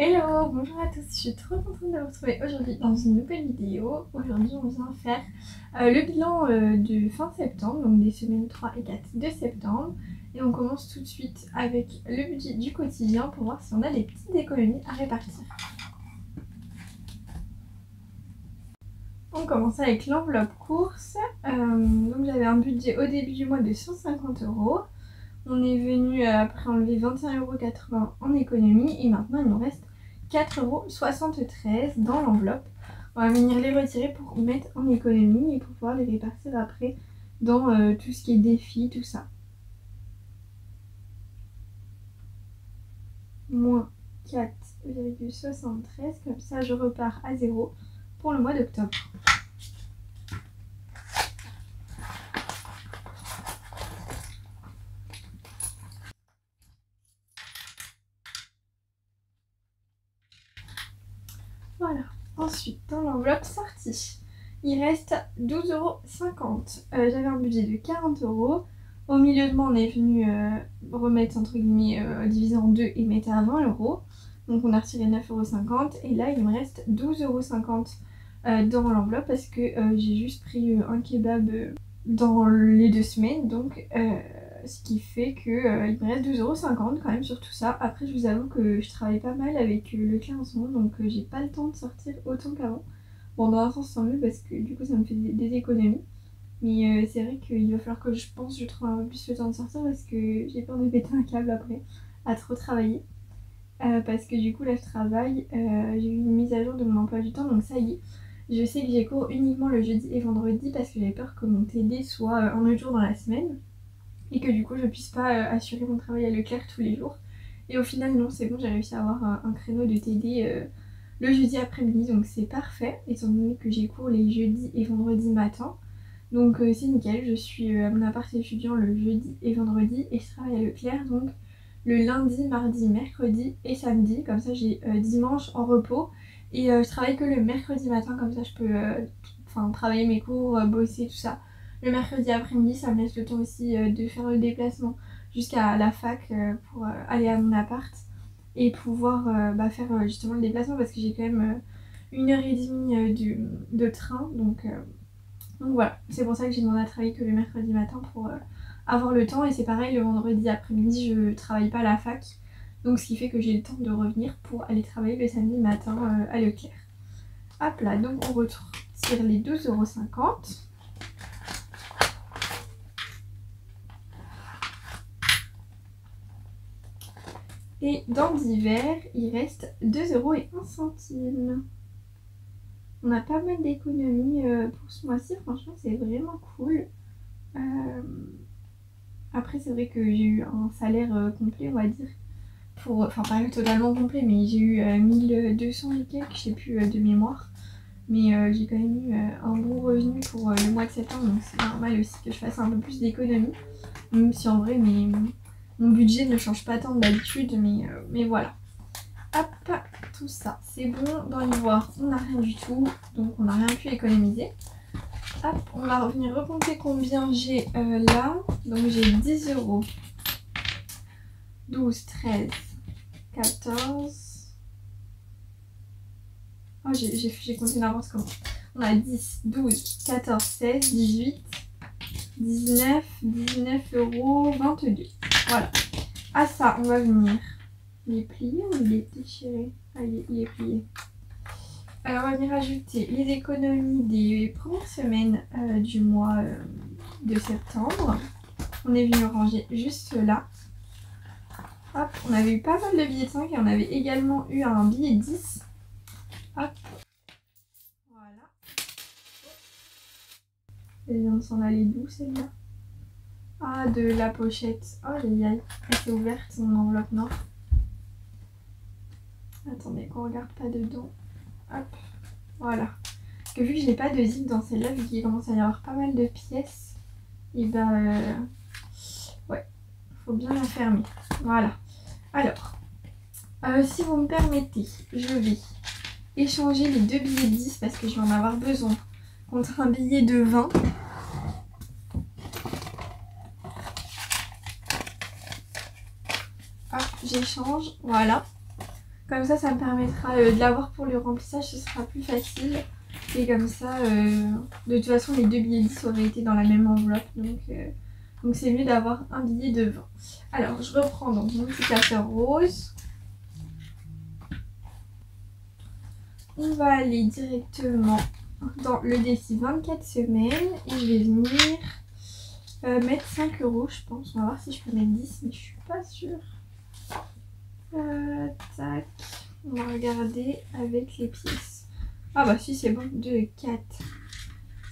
Hello, bonjour à tous, je suis trop contente de vous retrouver aujourd'hui dans une nouvelle vidéo. Aujourd'hui on vient faire le bilan de fin septembre, donc des semaines 3 et 4 de septembre. Et on commence tout de suite avec le budget du quotidien pour voir si on a des petites économies à répartir. On commence avec l'enveloppe course. Donc j'avais un budget au début du mois de 150 €. On est venu après enlever 21,80 € en économie et maintenant il nous reste 4,73 € dans l'enveloppe. On va venir les retirer pour mettre en économie et pour pouvoir les répartir après dans tout ce qui est défi, tout ça. Moins 4,73, comme ça je repars à 0 pour le mois d'octobre. Voilà. Ensuite, dans l'enveloppe sortie, il reste 12,50 €. J'avais un budget de 40 €. Au milieu de moi, on est venu remettre entre guillemets, diviser en deux et mettre à 20 €. Donc on a retiré 9,50 € et là il me reste 12,50 € dans l'enveloppe parce que j'ai juste pris un kebab dans les 2 semaines. Donc ce qui fait que il me reste 12,50 € quand même sur tout ça. Après je vous avoue que je travaille pas mal avec Leclerc en ce moment, donc j'ai pas le temps de sortir autant qu'avant. Bon, dans un sens tant mieux parce que du coup ça me fait des économies. Mais c'est vrai qu'il va falloir que je trouve un peu plus le temps de sortir parce que j'ai peur de péter un câble après à trop travailler. Parce que du coup là je travaille, j'ai eu une mise à jour de mon emploi du temps, donc ça y est. Je sais que j'ai cours uniquement le jeudi et vendredi parce que j'avais peur que mon TD soit un autre jour dans la semaine. Et que du coup je puisse pas assurer mon travail à Leclerc tous les jours. Et au final non, c'est bon, j'ai réussi à avoir un créneau de TD le jeudi après-midi, donc c'est parfait étant donné que j'ai cours les jeudis et vendredis matin. Donc c'est nickel, je suis à mon appart étudiant le jeudi et vendredi et je travaille à Leclerc donc le lundi, mardi, mercredi et samedi. Comme ça j'ai dimanche en repos et je travaille que le mercredi matin, comme ça je peux travailler mes cours, bosser tout ça. Le mercredi après-midi, ça me laisse le temps aussi de faire le déplacement jusqu'à la fac pour aller à mon appart et pouvoir faire justement le déplacement parce que j'ai quand même 1h30 de train. Donc voilà, c'est pour ça que j'ai demandé à travailler que le mercredi matin pour avoir le temps. Et c'est pareil, le vendredi après-midi, je travaille pas à la fac. Donc ce qui fait que j'ai le temps de revenir pour aller travailler le samedi matin à Leclerc. Hop là, donc on retire les 12,50 €. Et dans divers, il reste 2,01 €. On a pas mal d'économies pour ce mois-ci, franchement c'est vraiment cool. Après c'est vrai que j'ai eu un salaire complet, on va dire. Enfin pas totalement complet, mais j'ai eu 1200 et quelques, je sais plus de mémoire. Mais j'ai quand même eu un bon revenu pour le mois de septembre, donc c'est normal aussi que je fasse un peu plus d'économies. Même si en vrai mon budget ne change pas tant d'habitude, mais voilà. Hop, tout ça c'est bon. Dans l'ivoire on n'a rien du tout, donc on n'a rien pu économiser. Hop, on va revenir recompter combien j'ai là. Donc j'ai 10 €, 12, 13, 14. Oh, j'ai compté n'importe comment. On a 10, 12, 14, 16, 18, 19, 19,22 €. Voilà. À ça, on va venir. Il est plié ou il est déchiré? Ah, il est plié. Alors, on va venir ajouter les économies des premières semaines du mois de septembre. On est venu ranger juste là. Hop, on avait eu pas mal de billets de 5 et on avait également eu un billet de 10. Hop. Voilà. Elle vient de s'en aller d'où celle-là? Ah, de la pochette. Oh, aïe aïe. Elle s'est ouverte, mon enveloppe noire. Attendez, qu'on regarde pas dedans. Hop. Voilà. Parce que vu que je n'ai pas de zip dans celle-là, vu qu'il commence à y avoir pas mal de pièces, et ouais, faut bien la fermer. Voilà. Alors, si vous me permettez, je vais échanger les deux billets de 10 parce que je vais en avoir besoin contre un billet de 20. Hop, j'échange, voilà. Comme ça me permettra de l'avoir pour le remplissage, ce sera plus facile. Et comme ça, de toute façon, les 2 billets 10 auraient été dans la même enveloppe. Donc c'est mieux d'avoir un billet de 20. Alors, je reprends donc mon petit classeur rose. On va aller directement dans le défi 24 semaines. Et je vais venir mettre 5 €, je pense. On va voir si je peux mettre 10, mais je suis pas sûre. Tac. On va regarder avec les pièces. Ah bah si, c'est bon. 2, 4,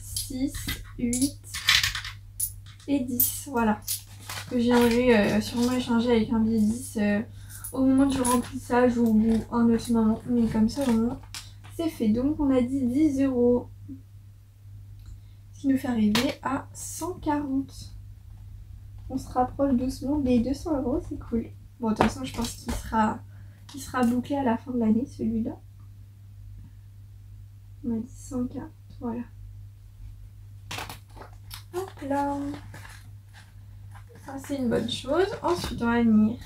6, 8 et 10. Voilà. Que je viendrai sûrement échanger avec un billet 10 au moment du remplissage ou un autre moment. Mais comme ça, au moins, c'est fait. Donc on a dit 10 €. Ce qui nous fait arriver à 140. On se rapproche doucement des 200 €, c'est cool. Bon, de toute façon, je pense qu'il sera bouclé à la fin de l'année, celui-là. On a dit 140, voilà. Hop là. Ça, c'est une bonne chose. Ensuite, on va venir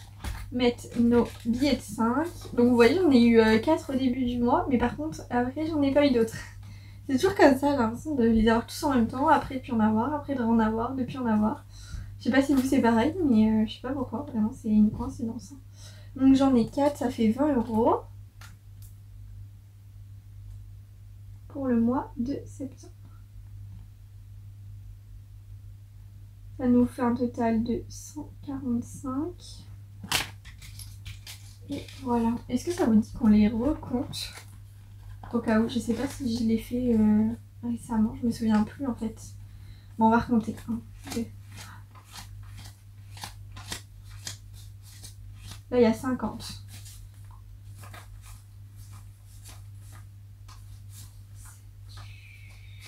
mettre nos billets de 5. Donc, vous voyez, j'en ai eu 4 au début du mois. Mais par contre, après, j'en ai pas eu d'autres. C'est toujours comme ça, j'ai l'impression de les avoir tous en même temps. Après, de plus en avoir. Après, de en avoir. De plus en avoir. Je sais pas si vous, c'est pareil. Mais je sais pas pourquoi. Vraiment, c'est une coïncidence. Donc, j'en ai 4. Ça fait 20 €. Pour le mois de septembre. Ça nous fait un total de 145. Et voilà. Est-ce que ça vous dit qu'on les recompte? Au cas où, je sais pas si je l'ai fait récemment, je me souviens plus en fait. Bon, on va recompter. 1, 2. Là, il y a 50.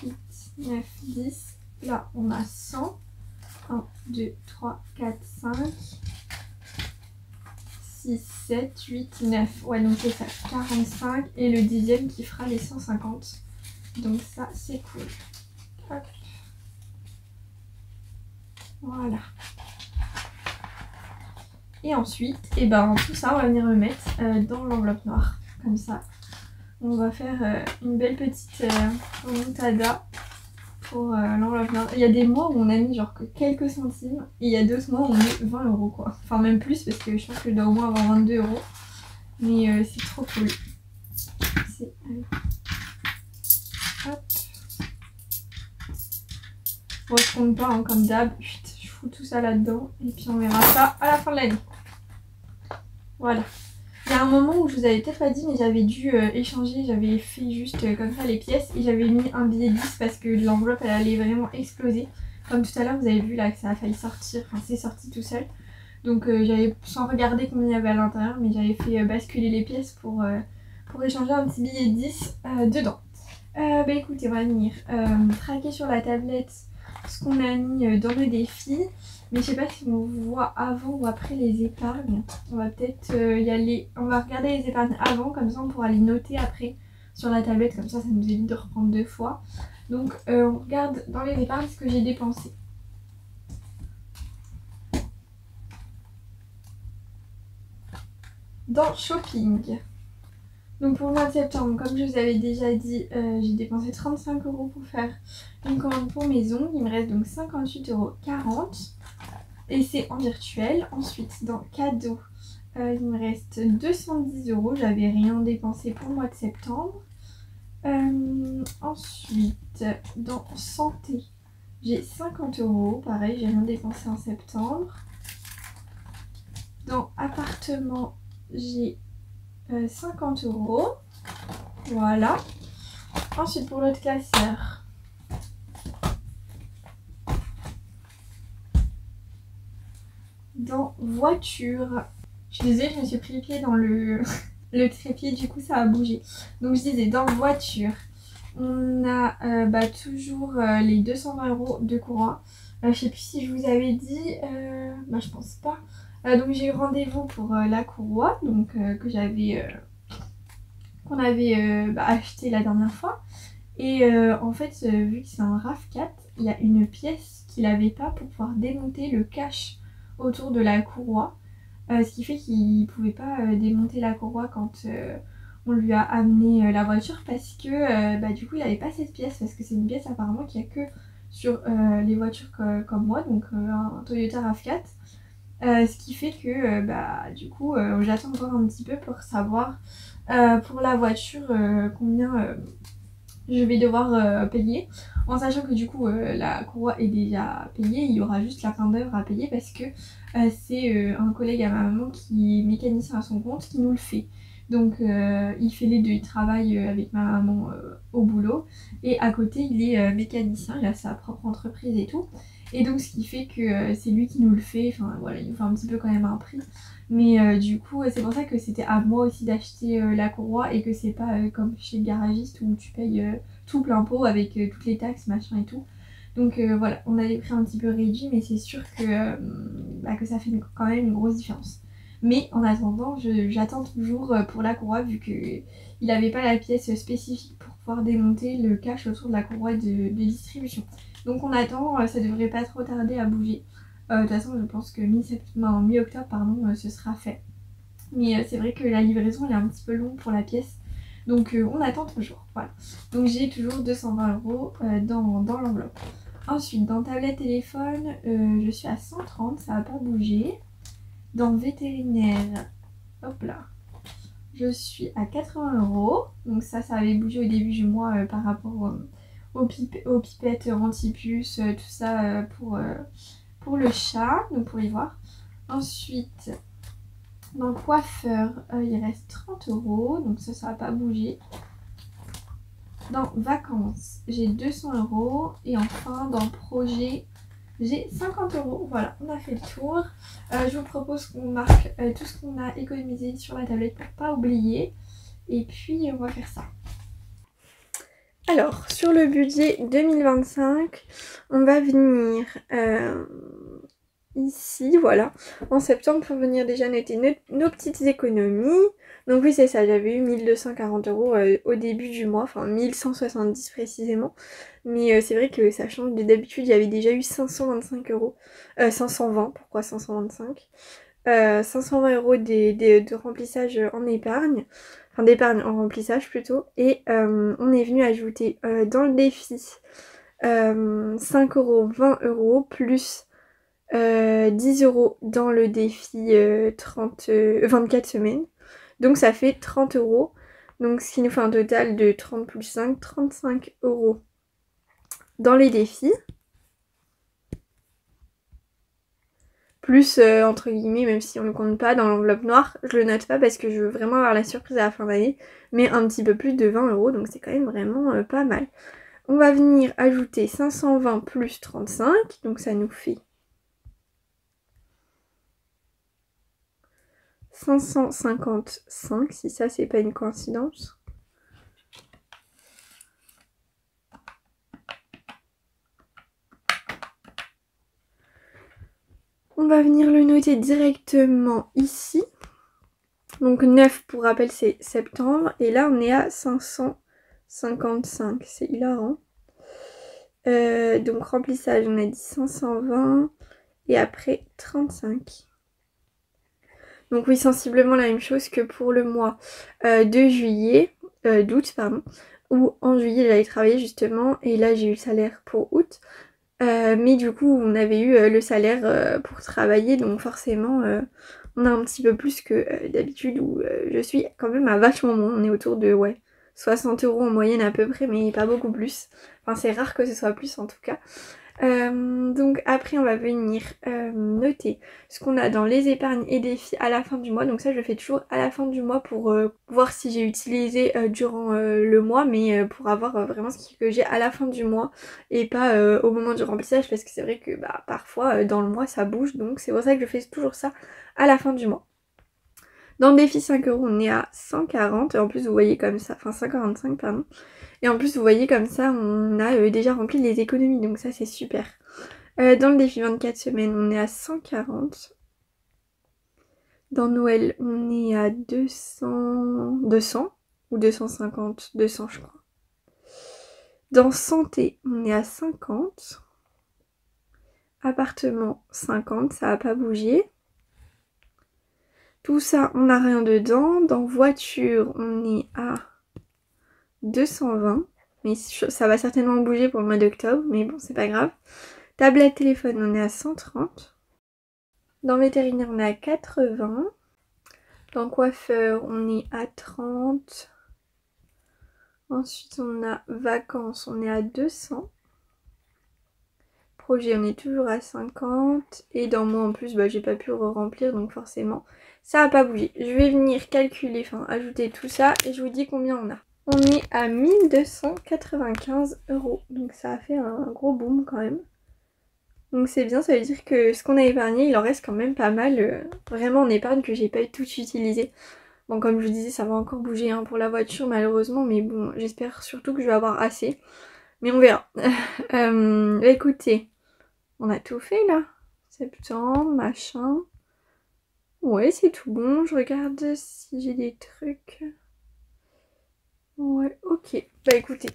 8, 9, 10. Là, on a 100. 1, 2, 3, 4, 5, 6, 7, 8, 9. Ouais, donc c'est ça, 45. Et le 10e qui fera les 150. Donc ça, c'est cool. Hop. Voilà. Et ensuite, tout ça, on va venir le mettre dans l'enveloppe noire. Comme ça. On va faire une belle petite remontada. Pour l'enveloppe noire. Il y a des mois où on a mis genre que quelques centimes et il y a d'autres mois où on met 20 € quoi. Enfin même plus parce que je pense que je dois au moins avoir 22 €. Mais c'est trop cool. Hop. Bon, je compte pas hein, comme d'hab. Je fous tout ça là-dedans et puis on verra ça à la fin de l'année. Voilà. Il y a un moment où je vous avais peut-être pas dit mais j'avais dû échanger, j'avais fait juste comme ça les pièces et j'avais mis un billet 10 parce que l'enveloppe elle allait vraiment exploser. Comme tout à l'heure vous avez vu là que ça a failli sortir, enfin c'est sorti tout seul. Donc j'avais sans regarder combien il y avait à l'intérieur mais j'avais fait basculer les pièces pour échanger un petit billet 10 dedans. Bah écoutez, on va venir traquer sur la tablette ce qu'on a mis dans le défi. Mais je sais pas si on voit avant ou après les épargnes. On va peut-être y aller. On va regarder les épargnes avant, comme ça on pourra les noter après sur la tablette. Comme ça nous évite de reprendre 2 fois. Donc on regarde dans les épargnes ce que j'ai dépensé. Dans shopping. Donc pour le mois de septembre, comme je vous avais déjà dit, j'ai dépensé 35 € pour faire une commande pour mes ongles. Il me reste donc 58,40 €. Et c'est en virtuel. Ensuite, dans cadeaux, il me reste 210 €. J'avais rien dépensé pour le mois de septembre. Ensuite, dans santé, j'ai 50 €. Pareil, j'ai rien dépensé en septembre. Dans appartement, j'ai 50 €. Voilà. Ensuite, pour l'autre classeur, dans voiture. Je suis désolée, je me suis pris le pied dans le trépied, du coup ça a bougé. Donc je disais, dans voiture, on a toujours les 220 € de courant. Je sais plus si je vous avais dit, je pense pas. Donc j'ai eu rendez-vous pour la courroie, donc qu'on avait acheté la dernière fois. Et en fait, vu que c'est un RAV4, il y a une pièce qu'il n'avait pas pour pouvoir démonter le cache autour de la courroie. ce qui fait qu'il pouvait pas démonter la courroie quand on lui a amené la voiture parce que bah, du coup il avait pas cette pièce parce que c'est une pièce apparemment qu'il y a que sur les voitures comme moi, donc un Toyota RAV4. Ce qui fait que bah, du coup j'attends encore un petit peu pour savoir pour la voiture combien je vais devoir payer, en sachant que du coup la courroie est déjà payée, il y aura juste la fin d'œuvre à payer parce que c'est un collègue à ma maman qui est mécanicien à son compte qui nous le fait. Donc il fait les deux, il travaille avec ma maman au boulot et à côté il est mécanicien, il a sa propre entreprise et tout. Et donc ce qui fait que c'est lui qui nous le fait, enfin voilà, il nous fait un petit peu quand même un prix. Mais du coup, c'est pour ça que c'était à moi aussi d'acheter la courroie et que c'est pas comme chez le garagiste où tu payes tout plein pot avec toutes les taxes, machin et tout. Donc voilà, on a des prix un petit peu réduits, mais c'est sûr bah, que ça fait quand même une grosse différence. Mais en attendant, j'attends toujours pour la courroie vu qu'il n'avait pas la pièce spécifique pour pouvoir démonter le cache autour de la courroie de distribution. Donc on attend, ça devrait pas trop tarder à bouger. De toute façon, je pense que mi-octobre, pardon, ce sera fait. Mais c'est vrai que la livraison elle est un petit peu longue pour la pièce. Donc on attend toujours. Voilà. Donc j'ai toujours 220 € dans l'enveloppe. Ensuite, dans tablette téléphone, je suis à 130, ça va pas bouger. Dans vétérinaire, hop là, je suis à 80 €. Donc ça avait bougé au début du mois par rapport aux pipettes anti-puce, tout ça pour le chat, donc pour y voir. Ensuite, dans le coiffeur, il reste 30 €, donc ça va pas bouger. Dans vacances, j'ai 200 € et enfin dans projet, j'ai 50 €. Voilà, on a fait le tour. Je vous propose qu'on marque tout ce qu'on a économisé sur la tablette pour pas oublier. Et puis on va faire ça. Alors, sur le budget 2025, on va venir ici, voilà, en septembre pour venir déjà noter nos petites économies. Donc oui, c'est ça, j'avais eu 1240 € au début du mois, enfin 1170 précisément. Mais c'est vrai que ça change, d'habitude j'avais déjà eu 525 €, 520, pourquoi 525 520 € de remplissage en épargne, enfin d'épargne en remplissage plutôt, et on est venu ajouter dans le défi 5 €, 20 € plus 10 € dans le défi 24 semaines. Donc ça fait 30 €. Donc ce qui nous fait un total de 30 plus 5, 35 € dans les défis. Plus entre guillemets, même si on ne le compte pas dans l'enveloppe noire, je le note pas parce que je veux vraiment avoir la surprise à la fin d'année, mais un petit peu plus de 20 €, donc c'est quand même vraiment pas mal. On va venir ajouter 520 plus 35, donc ça nous fait 555, si ça c'est pas une coïncidence. On va venir le noter directement ici. Donc 9 pour rappel c'est septembre. Et là on est à 555. C'est hilarant. Donc remplissage on a dit 520. Et après 35. Donc oui, sensiblement la même chose que pour le mois de juillet, d'août pardon. Où en juillet j'allais travailler justement. Et là j'ai eu le salaire pour août. Mais du coup on avait eu le salaire pour travailler, donc forcément on a un petit peu plus que d'habitude, où je suis quand même à vachement moins. On est autour de 60 € en moyenne à peu près, mais pas beaucoup plus. Enfin c'est rare que ce soit plus en tout cas. Donc après on va venir noter ce qu'on a dans les épargnes et défis à la fin du mois. Donc ça je le fais toujours à la fin du mois pour voir si j'ai utilisé durant le mois, mais pour avoir vraiment ce que j'ai à la fin du mois et pas au moment du remplissage, parce que c'est vrai que bah, parfois dans le mois ça bouge, donc c'est pour ça que je fais toujours ça à la fin du mois. Dans le défi 5 € on est à 140, et en plus vous voyez comme ça, enfin 145 pardon. Et en plus vous voyez comme ça on a déjà rempli les économies, donc ça c'est super. Dans le défi 24 semaines on est à 140. Dans Noël on est à 200 ou 250, 200 je crois. Dans santé on est à 50. Appartement 50, ça va pas bouger. Tout ça, on n'a rien dedans. Dans voiture, on est à 220. Mais ça va certainement bouger pour le mois d'octobre, mais bon, c'est pas grave. Tablette téléphone, on est à 130. Dans vétérinaire, on est à 80. Dans coiffeur, on est à 30. Ensuite, on a vacances, on est à 200. Projet, on est toujours à 50. Et dans moi, en plus, j'ai pas pu remplir, donc forcément, ça n'a pas bougé. Je vais venir calculer, enfin, ajouter tout ça, et je vous dis combien on a. On est à 1295 €. Donc ça a fait un gros boom quand même. Donc c'est bien, ça veut dire que ce qu'on a épargné, il en reste quand même pas mal. Vraiment en épargne que j'ai pas tout utilisé. Bon, comme je vous disais, ça va encore bouger hein, pour la voiture malheureusement. Mais bon, j'espère surtout que je vais avoir assez. Mais on verra. Écoutez, on a tout fait là. Septembre, machin. Ouais, c'est tout bon. Je regarde si j'ai des trucs. Ouais, ok. Bah écoutez,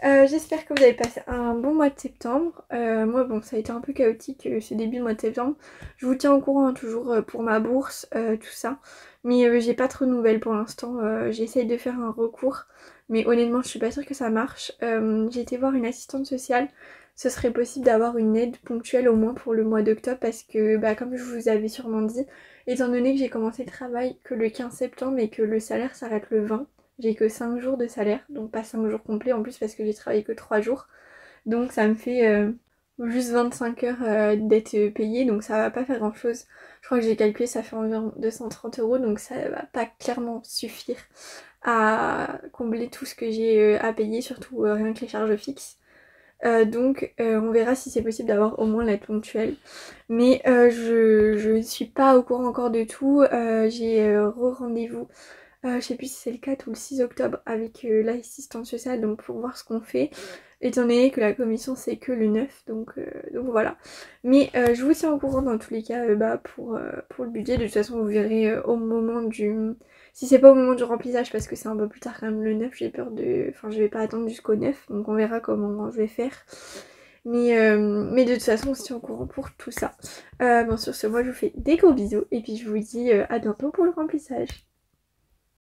j'espère que vous avez passé un bon mois de septembre. Moi, bon, ça a été un peu chaotique ce début de mois de septembre. Je vous tiens au courant hein, toujours pour ma bourse, tout ça. Mais j'ai pas trop de nouvelles pour l'instant. J'essaye de faire un recours. Mais honnêtement, je suis pas sûre que ça marche. J'ai été voir une assistante sociale. Ce serait possible d'avoir une aide ponctuelle au moins pour le mois d'octobre. Parce que, comme je vous avais sûrement dit, étant donné que j'ai commencé le travail que le 15 septembre et que le salaire s'arrête le 20, j'ai que 5 jours de salaire, donc pas 5 jours complets en plus parce que j'ai travaillé que 3 jours. Donc ça me fait juste 25 heures d'être payée, donc ça va pas faire grand chose. Je crois que j'ai calculé, ça fait environ 230 €, donc ça va pas clairement suffire à combler tout ce que j'ai à payer, surtout rien que les charges fixes. Donc on verra si c'est possible d'avoir au moins l'aide ponctuelle. Mais je ne suis pas au courant encore de tout. J'ai rendez-vous. Je sais plus si c'est le 4 ou le 6 octobre avec l'assistante sociale, donc pour voir ce qu'on fait, étant donné que la commission c'est que le 9, donc voilà. Mais je vous tiens au courant dans tous les cas pour le budget. De toute façon vous verrez au moment du... Si c'est pas au moment du remplissage parce que c'est un peu plus tard quand même le 9, j'ai peur de... Enfin je vais pas attendre jusqu'au 9, donc on verra comment je vais faire. Mais de toute façon on se tient au courant pour tout ça. Bon sur ce, moi je vous fais des gros bisous et puis je vous dis à bientôt pour le remplissage.